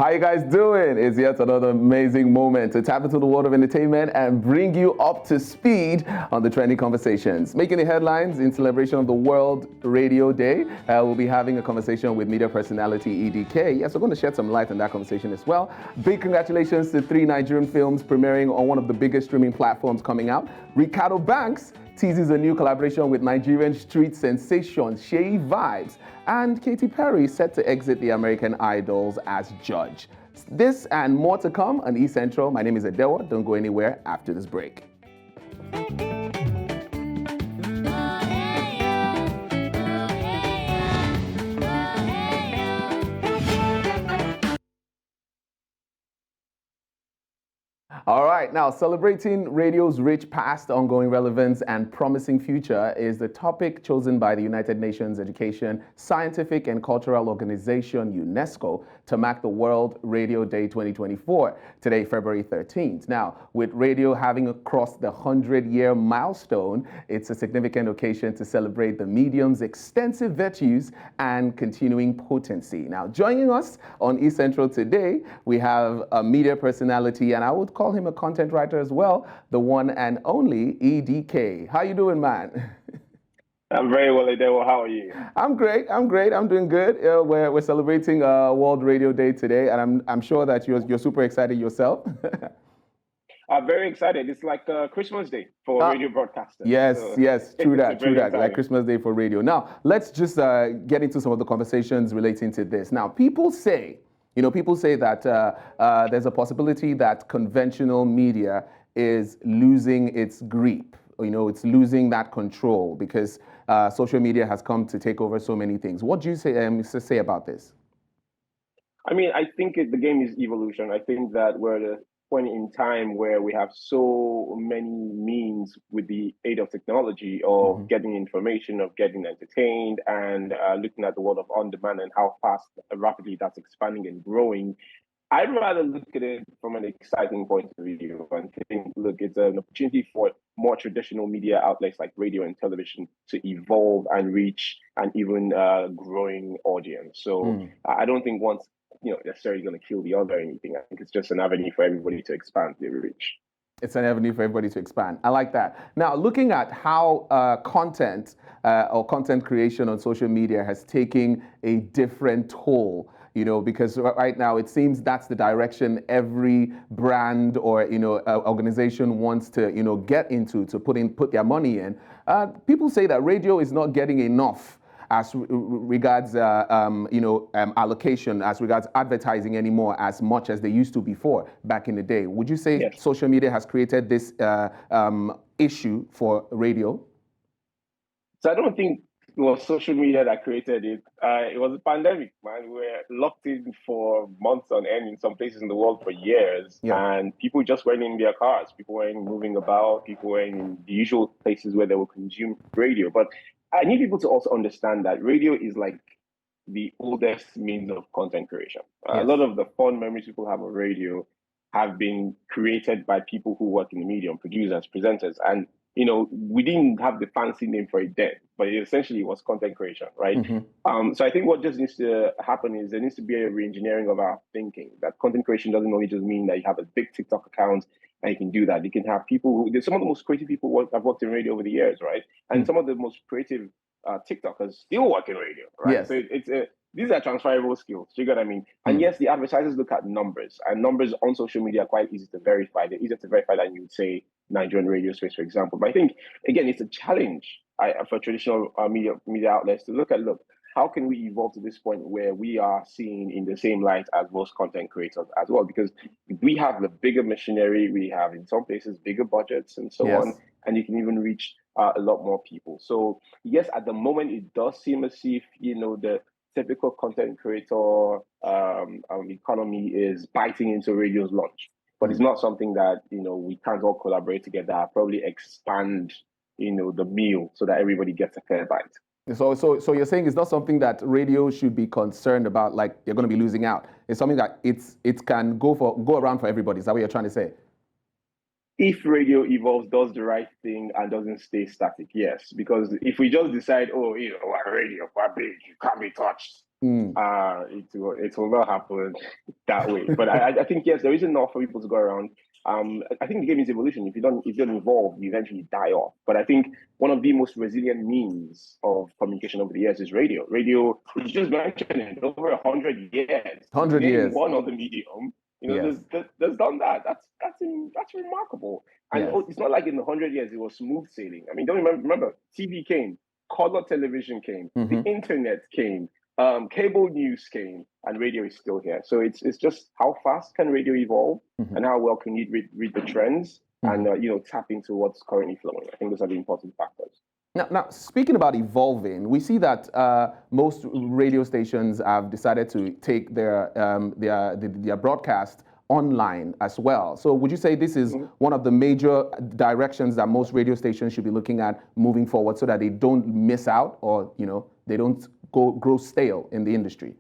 How you guys doing? It's yet another amazing moment to tap into the world of entertainment and bring you up to speed on the trending conversations. Making the headlines in celebration of the World Radio Day, we'll be having a conversation with media personality EDK. Yes, we're going to shed some light on that conversation as well. Big congratulations to 3 Nigerian films premiering on one of the biggest streaming platforms coming out. Ricardo Banks teases a new collaboration with Nigerian street sensation Shey Vibes, and Katy Perry set to exit the American Idols as judge. This and more to come on East Central. My name is Edewor. Don't go anywhere after this break. All right, now celebrating radio's rich past, ongoing relevance, and promising future is the topic chosen by the United Nations Education, Scientific, and Cultural Organization, UNESCO, to mark the World Radio Day 2024, today, February 13th. Now, with radio having crossed the 100-year milestone, it's a significant occasion to celebrate the medium's extensive virtues and continuing potency. Now, joining us on East Central today, we have a media personality, and I would call him a content writer as well, the one and only EDK. How you doing, man? I'm very well, Edewor. How are you? I'm great. I'm doing good. We're celebrating World Radio Day today, and I'm sure that you're super excited yourself. I'm very excited. It's like Christmas Day for radio broadcasters. Yes, so yes, true that, exciting. like Christmas Day for radio. Now, let's just get into some of the conversations relating to this. Now, people say that there's a possibility that conventional media is losing its grip. It's losing that control because social media has come to take over so many things. What do you say about this? I mean, I think the game is evolution. I think that we're at a point in time where we have so many means with the aid of technology of getting information, of getting entertained, and looking at the world of on-demand and how fast, rapidly that's expanding and growing. I'd rather look at it from an exciting point of view and think, look, it's an opportunity for more traditional media outlets like radio and television to evolve and reach an even growing audience. So I don't think one's necessarily going to kill the other or anything. I think it's just an avenue for everybody to expand their reach. It's an avenue for everybody to expand. I like that. Now, looking at how content or content creation on social media has taken a different toll, because right now it seems that's the direction every brand or organization wants to get into, to put their money in. People say that radio is not getting enough as regards allocation, as regards advertising anymore as much as they used to before back in the day. Would you say Yes. social media has created this issue for radio? So I don't think it was social media that created it. It was a pandemic, man. We were locked in for months on end in some places in the world for years. Yeah. And people just weren't in their cars. People weren't moving about. People weren't in the usual places where they would consume radio. But I need people to also understand that radio is like the oldest means of content creation. A Yes. lot of the fond memories people have of radio have been created by people who work in the medium, producers, presenters. And we didn't have the fancy name for it then, but it essentially was content creation, right? So I think what just needs to happen is there needs to be a re-engineering of our thinking. That content creation doesn't only just mean that you have a big TikTok account and you can do that. You can have people there's some of the most creative people I've worked in radio over the years, right? And some of the most creative TikTokers still work in radio, right? Yes. So these are transferable skills. You get what I mean? And yes, the advertisers look at numbers, and numbers on social media are quite easy to verify. They're easier to verify than you would say Nigerian radio space, for example. But I think, again, it's a challenge for traditional media outlets to look, how can we evolve to this point where we are seen in the same light as most content creators as well? Because we have the bigger machinery, we have in some places bigger budgets and so Yes. on, and you can even reach a lot more people. So yes, at the moment, it does seem as if, the typical content creator economy is biting into radio's launch. But it's not something that, we can't all collaborate together, probably expand, the meal so that everybody gets a fair bite. So you're saying it's not something that radio should be concerned about, like you're going to be losing out. It's something that it can go around for everybody. Is that what you're trying to say? If radio evolves, does the right thing, and doesn't stay static, yes. Because if we just decide, our radio, quite big, you can't be touched, it will not happen that way. But I think yes, there is enough for people to go around. I think the game is evolution. If you don't evolve, you eventually die off. But I think one of the most resilient means of communication over the years is radio. Radio, you just mentioned it, over 100 years. 100 years. Name one other medium, Yes. there's done that. That's remarkable. And Yes. it's not like in the 100 years it was smooth sailing. I mean, don't remember TV came, color television came, the internet came, cable news came, and radio is still here. So it's just how fast can radio evolve, and how well can you read the trends, and tap into what's currently flowing. I think those are the important factors. Now, speaking about evolving, we see that most radio stations have decided to take their broadcast online as well. So would you say this is one of the major directions that most radio stations should be looking at moving forward, so that they don't miss out, or they don't grow stale in the industry?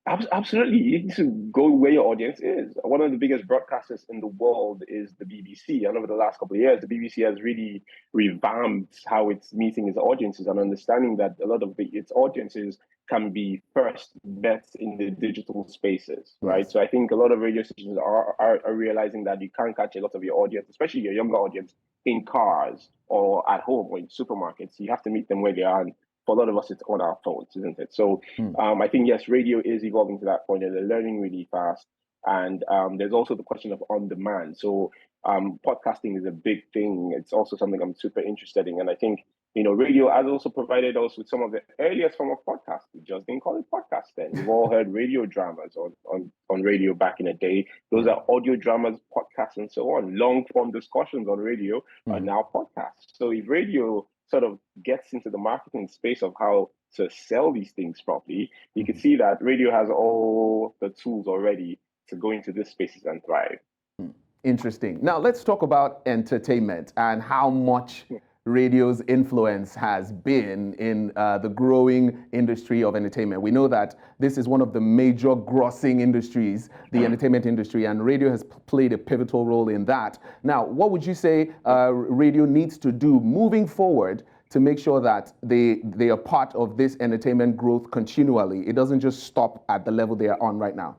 Absolutely. You need to go where your audience is. One of the biggest broadcasters in the world is the BBC. And over the last couple of years, the BBC has really revamped how it's meeting its audiences, and understanding that a lot of its audiences can be first met in the digital spaces, right? So I think a lot of radio stations are realizing that you can't catch a lot of your audience, especially your younger audience, in cars or at home or in supermarkets. You have to meet them where they are. And for a lot of us, it's on our phones, isn't it? So I think, yes, radio is evolving to that point, and they're learning really fast. And there's also the question of on demand. So podcasting is a big thing. It's also something I'm super interested in. And I think, radio has also provided us with some of the earliest form of podcast. We just didn't call it podcast then. We've all heard radio dramas on radio back in the day. Those are audio dramas, podcasts, and so on. Long form discussions on radio are now podcasts. So if radio sort of gets into the marketing space of how to sell these things properly, you can see that radio has all the tools already to go into these spaces and thrive. Interesting. Now let's talk about entertainment and how much radio's influence has been in the growing industry of entertainment. We know that this is one of the major grossing industries, the entertainment industry, and radio has played a pivotal role in that. Now, what would you say radio needs to do moving forward to make sure that they are part of this entertainment growth continually? It doesn't just stop at the level they are on right now.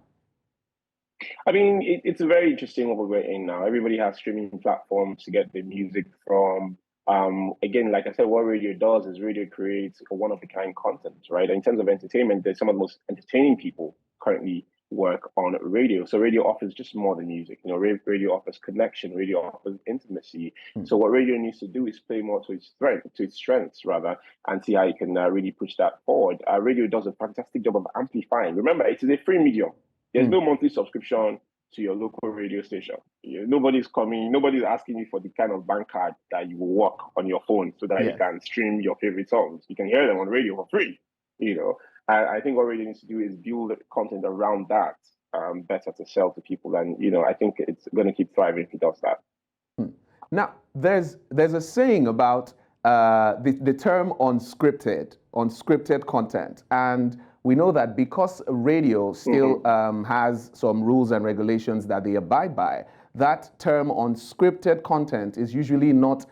I mean, it's a very interesting level we're in now. Everybody has streaming platforms to get their music from. Again, like I said, what radio does is radio creates a one-of-a-kind content, right? In terms of entertainment, there's some of the most entertaining people currently work on radio. So radio offers just more than music. Radio offers connection, radio offers intimacy. So what radio needs to do is play more to its strengths rather, and see how you can really push that forward. Radio does a fantastic job of amplifying. Remember, it is a free medium. There's no monthly subscription to your local radio station. Nobody's asking you for the kind of bank card that you will work on your phone so that you can stream your favorite songs. You can hear them on radio for free. I think what radio needs to do is build content around that, better to sell to people. And, I think it's going to keep thriving if it does that. Now, there's a saying about the term unscripted content. And we know that because radio still has some rules and regulations that they abide by, that term unscripted content is usually not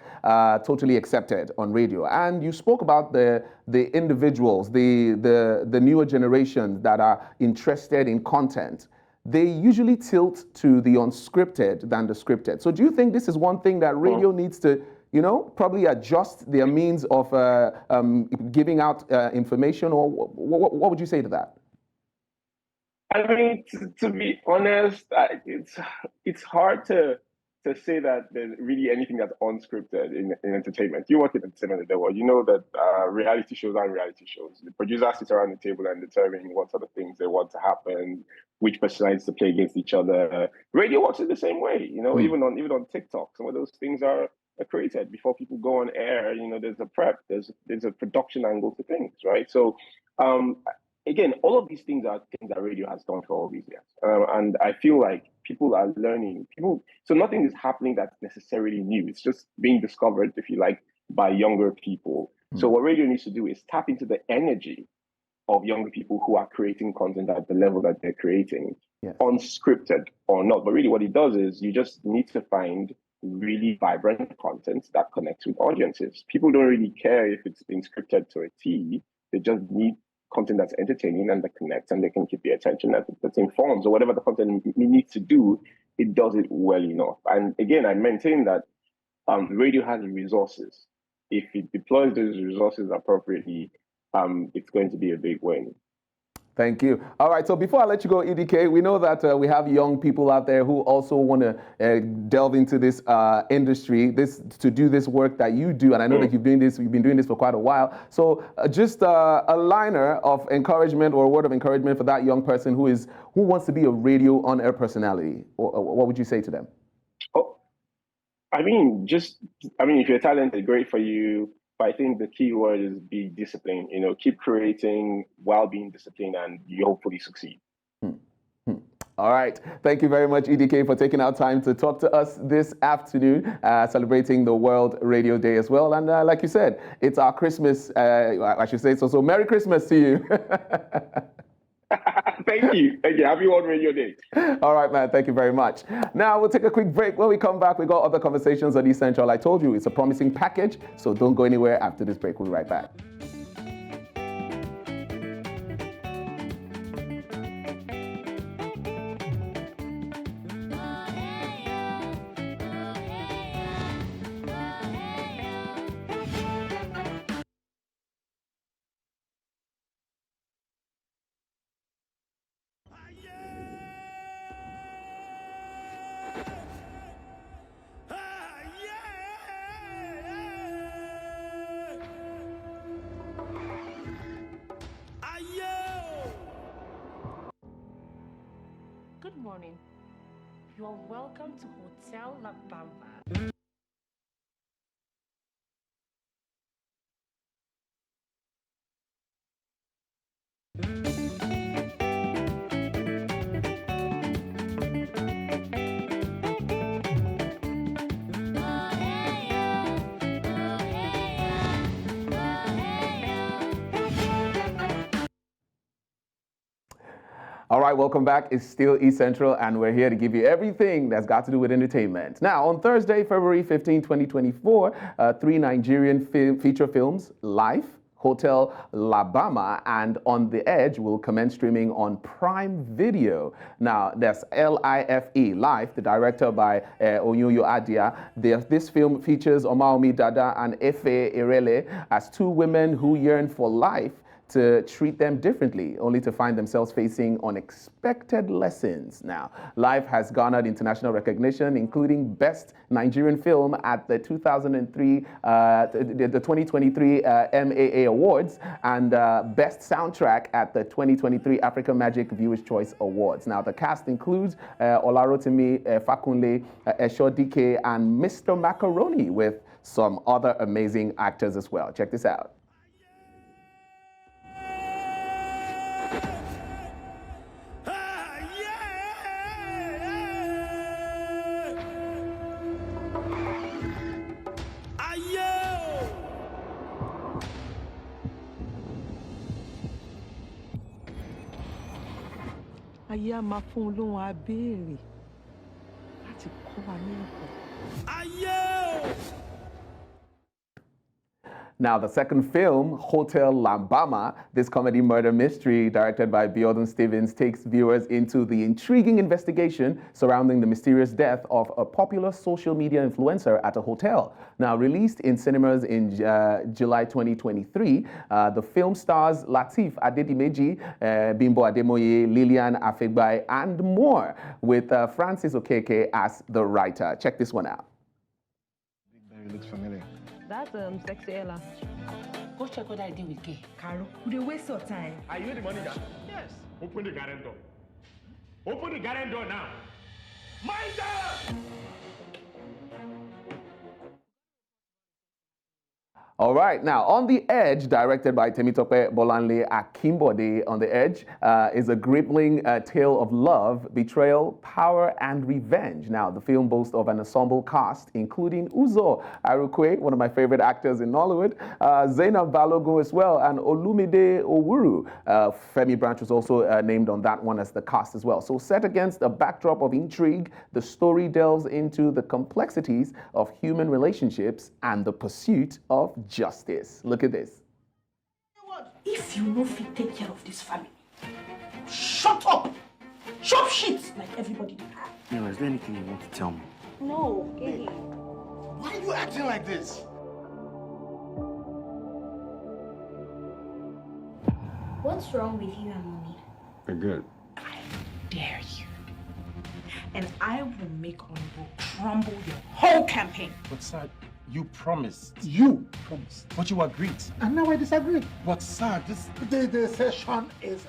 totally accepted on radio. And you spoke about the individuals, the newer generations that are interested in content. They usually tilt to the unscripted than the scripted. So do you think this is one thing that radio needs to probably adjust their means of giving out information, or what would you say to that? I mean, to be honest, it's hard to say that there's really anything that's unscripted in entertainment. You work in entertainment, Edewor. You know that reality shows aren't reality shows. The producers sit around the table and determine what sort of things they want to happen, which personalities to play against each other. Radio works in the same way. Even on TikTok, some of those things are created before people go on air. There's a prep, there's a production angle to things, right? So again, all of these things are things that radio has done for all these years, and I feel like people are learning. So nothing is happening that's necessarily new. It's just being discovered, if you like, by younger people. So what radio needs to do is tap into the energy of younger people who are creating content at the level that they're creating, unscripted or not. But really what it does is you just need to find really vibrant content that connects with audiences. People don't really care if it's been scripted to a T. They just need content that's entertaining and that connects and they can keep their attention, that's informed. So whatever the content needs to do, it does it well enough. And again, I maintain that radio has resources. If it deploys those resources appropriately, it's going to be a big win. Thank you. All right, so before I let you go, EDK, we know that we have young people out there who also want to delve into this industry, to do this work that you do, and I know that you've been doing this for quite a while. So just a liner of encouragement or a word of encouragement for that young person who wants to be a radio on-air personality. What would you say to them? Oh, I mean, if you're talented, great for you. But I think the key word is be disciplined. Keep creating while being disciplined, and you hopefully succeed. All right. Thank you very much, EDK, for taking our time to talk to us this afternoon, celebrating the World Radio Day as well. And like you said, it's our Christmas, I should say so. So Merry Christmas to you. Thank you. Happy World Radio Day. All right, man. Thank you very much. Now, we'll take a quick break. When we come back, we got other conversations on Essential. I told you, it's a promising package, so don't go anywhere after this break. We'll be right back. Good morning. You are welcome to Hotel La Bamba. All right, welcome back. It's still Essential, and we're here to give you everything that's got to do with entertainment. Now, on Thursday, February 15, 2024, 3 Nigerian feature films, Life, Hotel La Bamba, and On the Edge will commence streaming on Prime Video. Now, that's L-I-F-E, Life, the director by Onyoyo Adia. This film features Omaomi Dada and Efe Erele as two women who yearn for life to treat them differently, only to find themselves facing unexpected lessons. Now, Life has garnered international recognition, including Best Nigerian Film at the 2023 MAA Awards and Best Soundtrack at the 2023 Africa Magic Viewers' Choice Awards. Now, the cast includes Olarotimi Fakunle, Esho DK, and Mr. Macaroni, with some other amazing actors as well. Check this out. Ayé á máa fún un lóhun abéèrè láti kọ́ wa ní ẹ̀kọ́. Now, the second film, Hotel La Bamba, this comedy murder mystery directed by Biodun Stevens, takes viewers into the intriguing investigation surrounding the mysterious death of a popular social media influencer at a hotel. Now, released in cinemas in July 2023, the film stars Lateef Adedimeji, Bimbo Ademoye, Lillian Afegbai, and more, with Francis Okeke as the writer. Check this one out. Big Berry looks familiar. That's Sexy Ella. Go check what I did with Kay. Carol, would you waste your time? Are you the manager? Yes. Open the garden door. Open the garden door now. Minder! All right, now, On the Edge, directed by Temitope Bolanle Akimbode, On the Edge is a gripping tale of love, betrayal, power, and revenge. Now, the film boasts of an ensemble cast, including Uzo Arukwe, one of my favorite actors in Nollywood, Zainab Balogun as well, and Olumide Owuru. Femi Branch was also named on that one as the cast as well. So set against a backdrop of intrigue, the story delves into the complexities of human relationships and the pursuit of justice. Look at this. If you no fit take care of this family, shut up! Chop shit like everybody do. Mila, is there anything you want to tell me? No, Gigi. Why are you acting like this? What's wrong with you and Mommy? We're good. I dare you. And I will make Honorable crumble your whole campaign. But sir, you promised. You promised. But you agreed. And now I disagree. But sir, this... The session is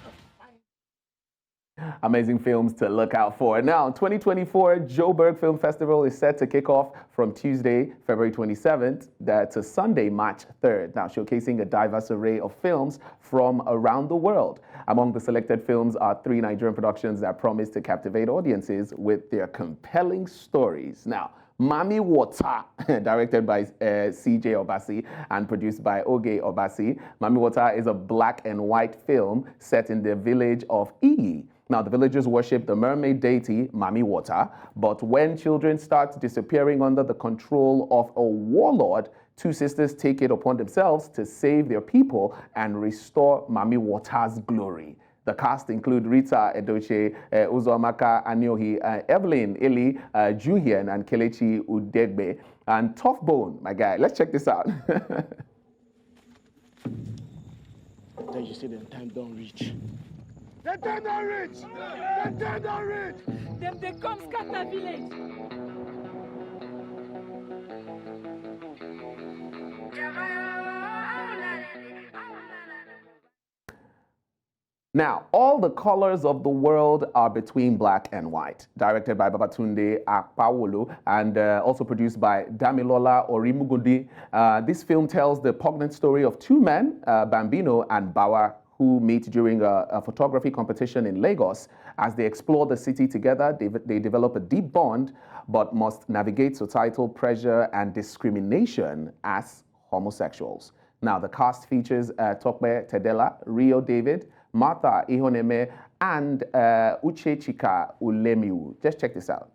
Amazing films to look out for. Now, 2024 Joburg Film Festival is set to kick off from Tuesday, February 27th to Sunday, March 3rd. Now, showcasing a diverse array of films from around the world. Among the selected films are 3 Nigerian productions that promise to captivate audiences with their compelling stories. Now, Mami Water, directed by CJ Obasi and produced by Oge Obasi. Mami Water is a black and white film set in the village of Iyi. Now, the villagers worship the mermaid deity, Mami Water, but when children start disappearing under the control of a warlord, 2 sisters take it upon themselves to save their people and restore Mami Water's glory. The cast include Rita Edochie, Uzomaka Anyohi, Evelyn Ili, Juhien, and Kelechi Udegbe, and Tough Bone, my guy. Let's check this out. Then you say the time don't reach. The time don't reach! The time don't reach! Them they come scatter village. Now, all the colors of the world are between black and white. Directed by Babatunde Akpawolu and also produced by Damilola Orimugudi. This film tells the poignant story of 2 men, Bambino and Bawa, who meet during a photography competition in Lagos. As they explore the city together, they develop a deep bond, but must navigate societal pressure and discrimination as homosexuals. Now, the cast features Tokbe Tedela, Rio David, Martha Ihoneme, and Uchechika Ulemiu. Just check this out.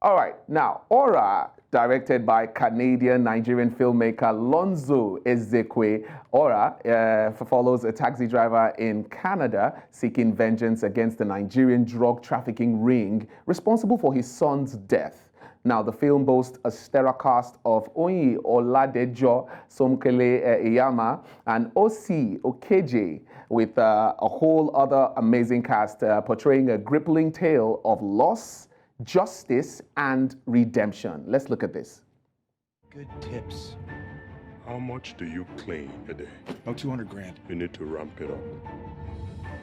All right, now, Aura, directed by Canadian-Nigerian filmmaker Lonzo Ezekwe. Aura follows a taxi driver in Canada seeking vengeance against the Nigerian drug trafficking ring responsible for his son's death. Now, the film boasts a stellar cast of Oyi Oladejo, Somkele Iyama, and Osi Okeje, with a whole other amazing cast portraying a gripping tale of loss, justice, and redemption. Let's look at this. Good tips. How much do you claim a day? About 200 grand. You need to ramp it up.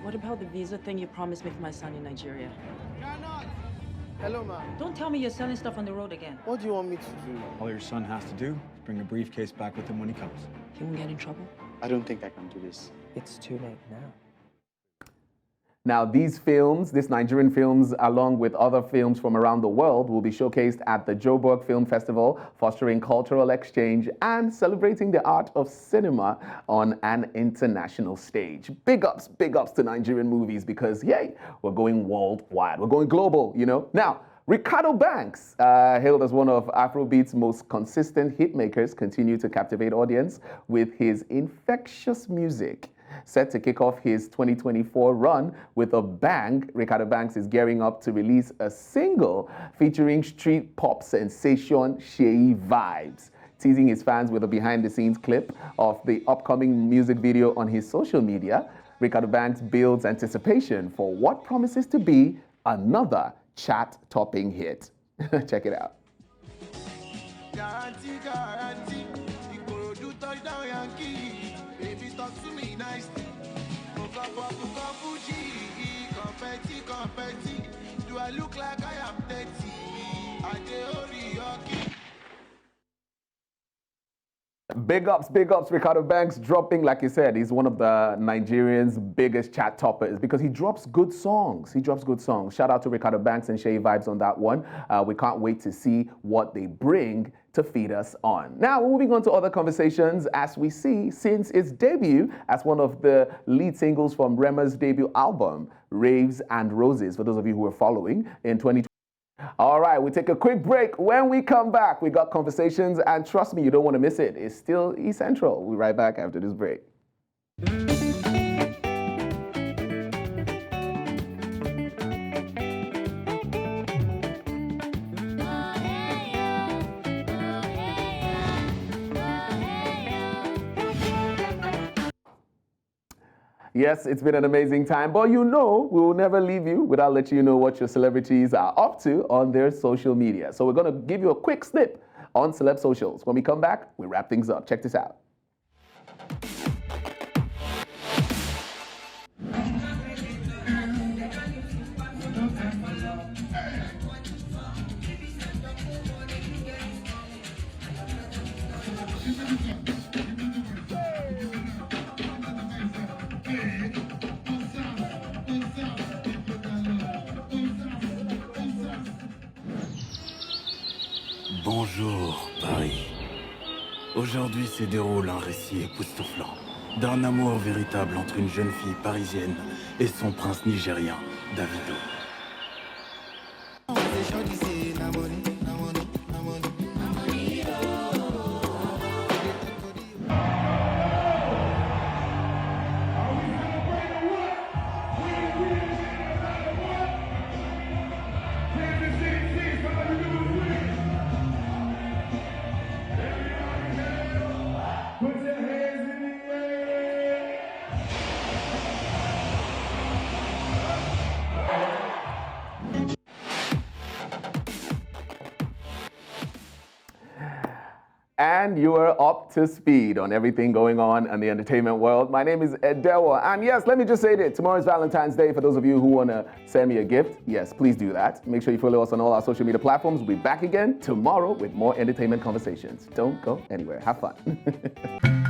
What about the visa thing you promised me for my son in Nigeria? Hello, ma. Don't tell me you're selling stuff on the road again. What do you want me to do? All your son has to do is bring a briefcase back with him when he comes. He won't get in trouble? I don't think I can do this. It's too late now. Now, these Nigerian films, along with other films from around the world, will be showcased at the Joburg Film Festival, fostering cultural exchange and celebrating the art of cinema on an international stage. Big ups to Nigerian movies because, yay, we're going worldwide. We're going global, you know. Now, Ricardo Banks, hailed as one of Afrobeat's most consistent hitmakers, continue to captivate audience with his infectious music. Set to kick off his 2024 run with a bang, Ricardo Banks is gearing up to release a single featuring street pop sensation Sheyi Vibes. Teasing his fans with a behind-the-scenes clip of the upcoming music video on his social media, Ricardo Banks builds anticipation for what promises to be another chart-topping hit. Check it out. Do I look like I am 30? Big ups, Ricardo Banks dropping, like you said, he's one of the Nigerians' biggest chat toppers because he drops good songs. Shout out to Ricardo Banks and Sheyi Vibes on that one. We can't wait to see what they bring to feed us on. Now, we're moving on to other conversations as we see since its debut as one of the lead singles from Rema's debut album, Raves and Roses, for those of you who are following, in 2020. All right, we take a quick break. When we come back, we got conversations, and trust me, you don't want to miss it. It's still essential. We'll be right back after this break. Yes, it's been an amazing time, but you know we will never leave you without letting you know what your celebrities are up to on their social media. So we're going to give you a quick snip on Celeb Socials. When we come back, we wrap things up. Check this out. Bonjour, Paris. Aujourd'hui se déroule un récit époustouflant d'un amour véritable entre une jeune fille parisienne et son prince nigérien, Davido. And you are up to speed on everything going on in the entertainment world. My name is Edewor. And yes, let me just say that tomorrow is Valentine's Day. For those of you who want to send me a gift, yes, please do that. Make sure you follow us on all our social media platforms. We'll be back again tomorrow with more entertainment conversations. Don't go anywhere. Have fun.